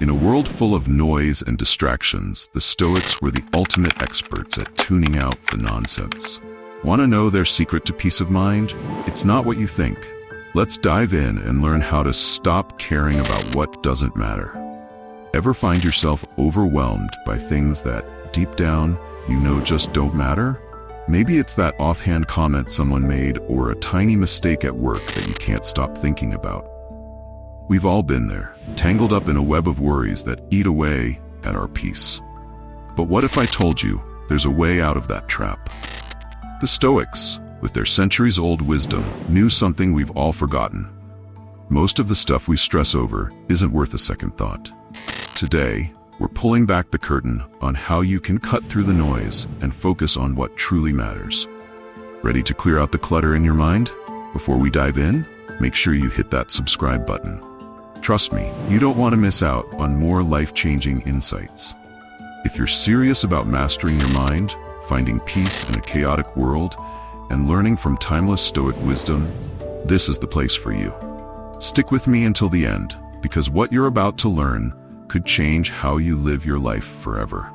In a world full of noise and distractions, the Stoics were the ultimate experts at tuning out the nonsense. Want to know their secret to peace of mind? It's not what you think. Let's dive in and learn how to stop caring about what doesn't matter. Ever find yourself overwhelmed by things that, deep down, you know just don't matter? Maybe it's that offhand comment someone made or a tiny mistake at work that you can't stop thinking about. We've all been there, tangled up in a web of worries that eat away at our peace. But what if I told you there's a way out of that trap? The Stoics, with their centuries-old wisdom, knew something we've all forgotten. Most of the stuff we stress over isn't worth a second thought. Today, we're pulling back the curtain on how you can cut through the noise and focus on what truly matters. Ready to clear out the clutter in your mind? Before we dive in, make sure you hit that subscribe button. Trust me, you don't want to miss out on more life-changing insights. If you're serious about mastering your mind, finding peace in a chaotic world, and learning from timeless Stoic wisdom, this is the place for you. Stick with me until the end, because what you're about to learn could change how you live your life forever.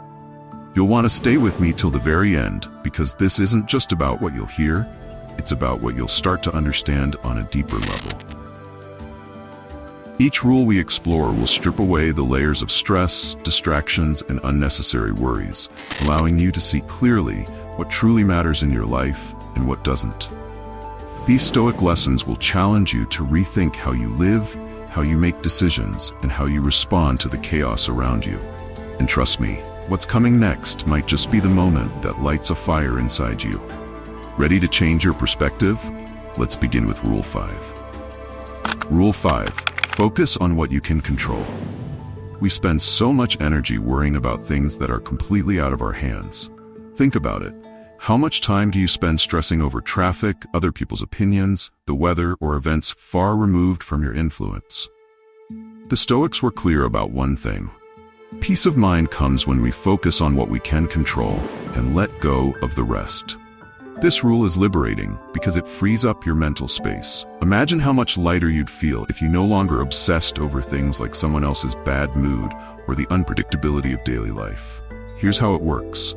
You'll want to stay with me till the very end, because this isn't just about what you'll hear, it's about what you'll start to understand on a deeper level. Each rule we explore will strip away the layers of stress, distractions, and unnecessary worries, allowing you to see clearly what truly matters in your life and what doesn't. These Stoic lessons will challenge you to rethink how you live, how you make decisions, and how you respond to the chaos around you. And trust me, what's coming next might just be the moment that lights a fire inside you. Ready to change your perspective? Let's begin with Rule 5. Rule 5. Focus on what you can control. We spend so much energy worrying about things that are completely out of our hands. Think about it. How much time do you spend stressing over traffic, other people's opinions, the weather, or events far removed from your influence? The Stoics were clear about one thing. Peace of mind comes when we focus on what we can control and let go of the rest. This rule is liberating because it frees up your mental space. Imagine how much lighter you'd feel if you no longer obsessed over things like someone else's bad mood or the unpredictability of daily life. Here's how it works.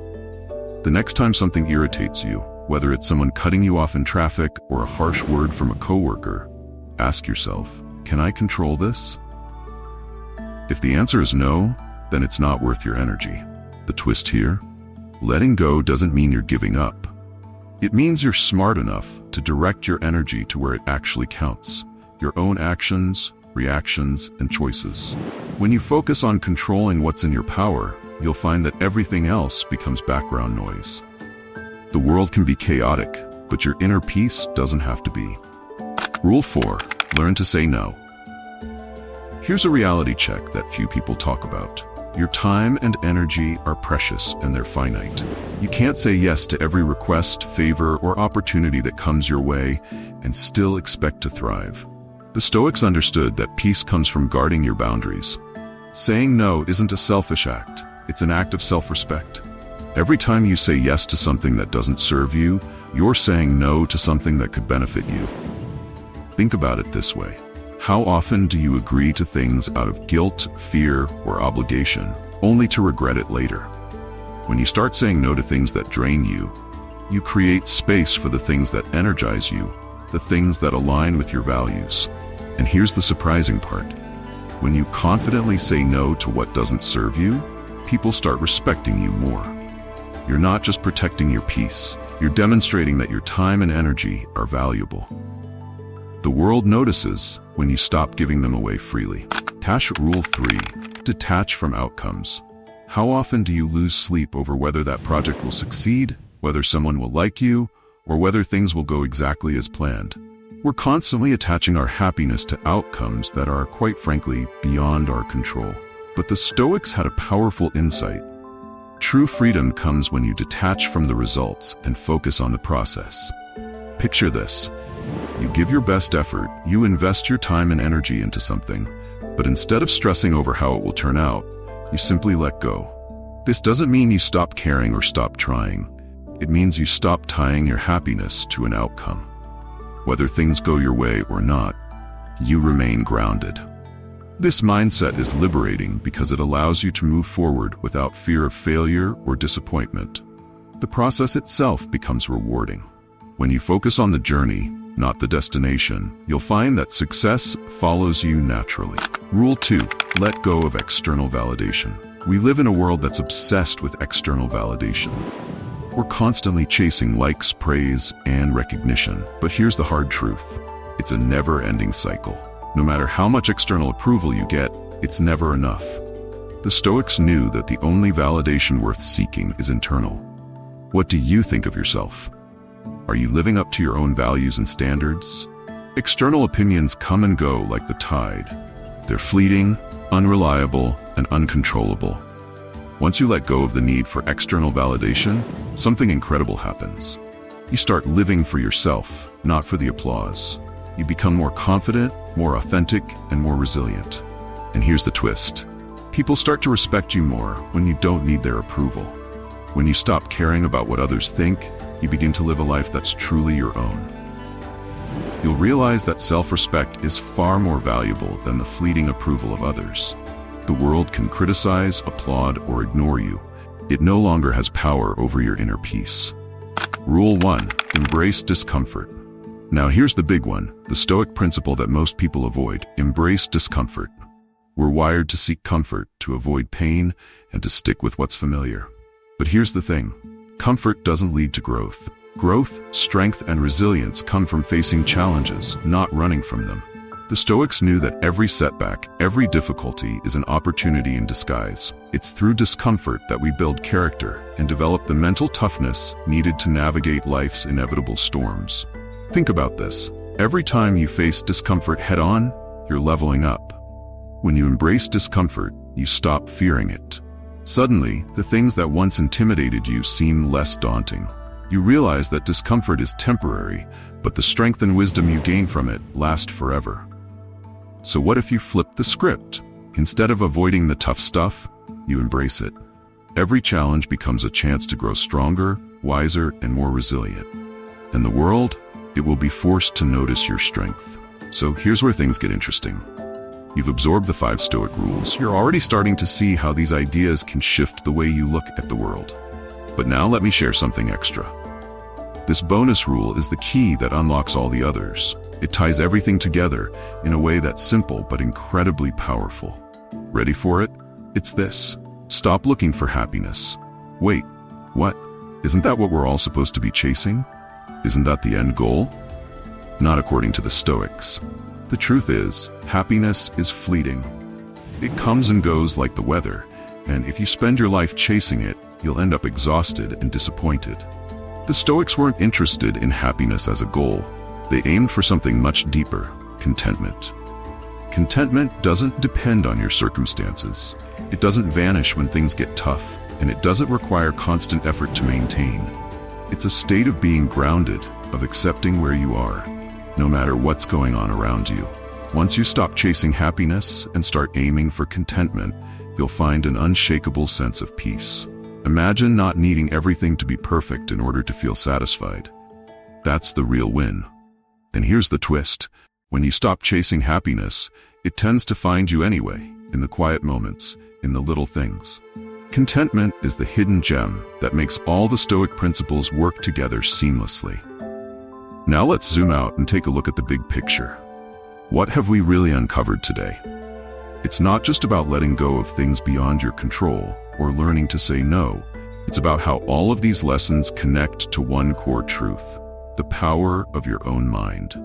The next time something irritates you, whether it's someone cutting you off in traffic or a harsh word from a coworker, ask yourself, can I control this? If the answer is no, then it's not worth your energy. The twist here? Letting go doesn't mean you're giving up. It means you're smart enough to direct your energy to where it actually counts, your own actions, reactions, and choices. When you focus on controlling what's in your power, you'll find that everything else becomes background noise. The world can be chaotic, but your inner peace doesn't have to be. Rule 4. Learn to say no. Here's a reality check that few people talk about. Your time and energy are precious and they're finite. You can't say yes to every request, favor, or opportunity that comes your way and still expect to thrive. The Stoics understood that peace comes from guarding your boundaries. Saying no isn't a selfish act, it's an act of self-respect. Every time you say yes to something that doesn't serve you, you're saying no to something that could benefit you. Think about it this way. How often do you agree to things out of guilt, fear, or obligation, only to regret it later? When you start saying no to things that drain you, you create space for the things that energize you, the things that align with your values. And here's the surprising part. When you confidently say no to what doesn't serve you, people start respecting you more. You're not just protecting your peace, you're demonstrating that your time and energy are valuable. The world notices when you stop giving them away freely. Rule 3. Detach from outcomes. How often do you lose sleep over whether that project will succeed, whether someone will like you, or whether things will go exactly as planned? We're constantly attaching our happiness to outcomes that are, quite frankly, beyond our control. But the Stoics had a powerful insight. True freedom comes when you detach from the results and focus on the process. Picture this. You give your best effort, you invest your time and energy into something, but instead of stressing over how it will turn out, you simply let go. This doesn't mean you stop caring or stop trying. It means you stop tying your happiness to an outcome. Whether things go your way or not, you remain grounded. This mindset is liberating because it allows you to move forward without fear of failure or disappointment. The process itself becomes rewarding. When you focus on the journey, not the destination, you'll find that success follows you naturally. Rule 2. Let go of external validation. We live in a world that's obsessed with external validation. We're constantly chasing likes, praise, and recognition. But here's the hard truth. It's a never-ending cycle. No matter how much external approval you get, it's never enough. The Stoics knew that the only validation worth seeking is internal. What do you think of yourself? Are you living up to your own values and standards? External opinions come and go like the tide. They're fleeting, unreliable, and uncontrollable. Once you let go of the need for external validation, something incredible happens. You start living for yourself, not for the applause. You become more confident, more authentic, and more resilient. And here's the twist. People start to respect you more when you don't need their approval. When you stop caring about what others think, you begin to live a life that's truly your own. You'll realize that self-respect is far more valuable than the fleeting approval of others. The world can criticize, applaud, or ignore you. It no longer has power over your inner peace. Rule 1. Embrace discomfort. Now here's the big one, the Stoic principle that most people avoid. Embrace discomfort. We're wired to seek comfort, to avoid pain, and to stick with what's familiar. But here's the thing. Comfort doesn't lead to growth. Growth, strength, and resilience come from facing challenges, not running from them. The Stoics knew that every setback, every difficulty is an opportunity in disguise. It's through discomfort that we build character and develop the mental toughness needed to navigate life's inevitable storms. Think about this. Every time you face discomfort head-on, you're leveling up. When you embrace discomfort, you stop fearing it. Suddenly, the things that once intimidated you seem less daunting. You realize that discomfort is temporary, but the strength and wisdom you gain from it last forever. So what if you flip the script? Instead of avoiding the tough stuff, you embrace it. Every challenge becomes a chance to grow stronger, wiser, and more resilient. And the world, it will be forced to notice your strength. So here's where things get interesting. You've absorbed the 5 Stoic rules. You're already starting to see how these ideas can shift the way you look at the world. But now let me share something extra. This bonus rule is the key that unlocks all the others. It ties everything together in a way that's simple but incredibly powerful. Ready for it? It's this. Stop looking for happiness. Wait, what? Isn't that what we're all supposed to be chasing? Isn't that the end goal? Not according to the Stoics. The truth is, happiness is fleeting. It comes and goes like the weather, and if you spend your life chasing it, you'll end up exhausted and disappointed. The Stoics weren't interested in happiness as a goal. They aimed for something much deeper, contentment. Contentment doesn't depend on your circumstances. It doesn't vanish when things get tough, and it doesn't require constant effort to maintain. It's a state of being grounded, of accepting where you are, no matter what's going on around you. Once you stop chasing happiness and start aiming for contentment, you'll find an unshakable sense of peace. Imagine not needing everything to be perfect in order to feel satisfied. That's the real win. And here's the twist. When you stop chasing happiness, it tends to find you anyway, in the quiet moments, in the little things. Contentment is the hidden gem that makes all the Stoic principles work together seamlessly. Now let's zoom out and take a look at the big picture. What have we really uncovered today? It's not just about letting go of things beyond your control or learning to say no. It's about how all of these lessons connect to one core truth: the power of your own mind.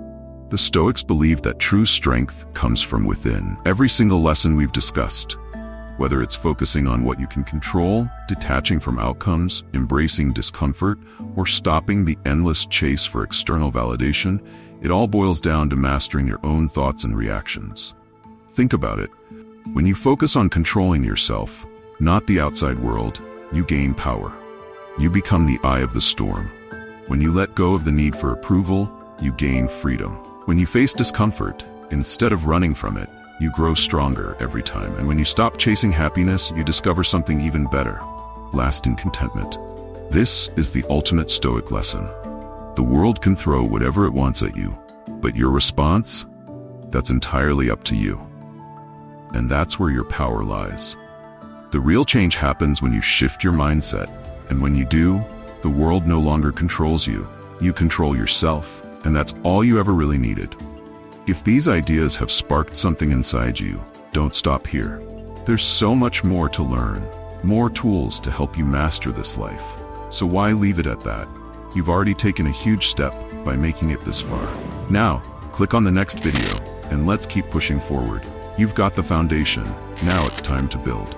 The Stoics believe that true strength comes from within. Every single lesson we've discussed, whether it's focusing on what you can control, detaching from outcomes, embracing discomfort, or stopping the endless chase for external validation, it all boils down to mastering your own thoughts and reactions. Think about it. When you focus on controlling yourself, not the outside world, you gain power. You become the eye of the storm. When you let go of the need for approval, you gain freedom. When you face discomfort, instead of running from it, you grow stronger every time. And when you stop chasing happiness, you discover something even better: lasting contentment. This is the ultimate Stoic lesson. The world can throw whatever it wants at you, but your response? That's entirely up to you. and that's where your power lies. The real change happens when you shift your mindset, and when you do, the world no longer controls you. You control yourself, and that's all you ever really needed. If these ideas have sparked something inside you, don't stop here. There's so much more to learn, more tools to help you master this life. So why leave it at that? You've already taken a huge step by making it this far. Now, click on the next video, and let's keep pushing forward. You've got the foundation. Now it's time to build.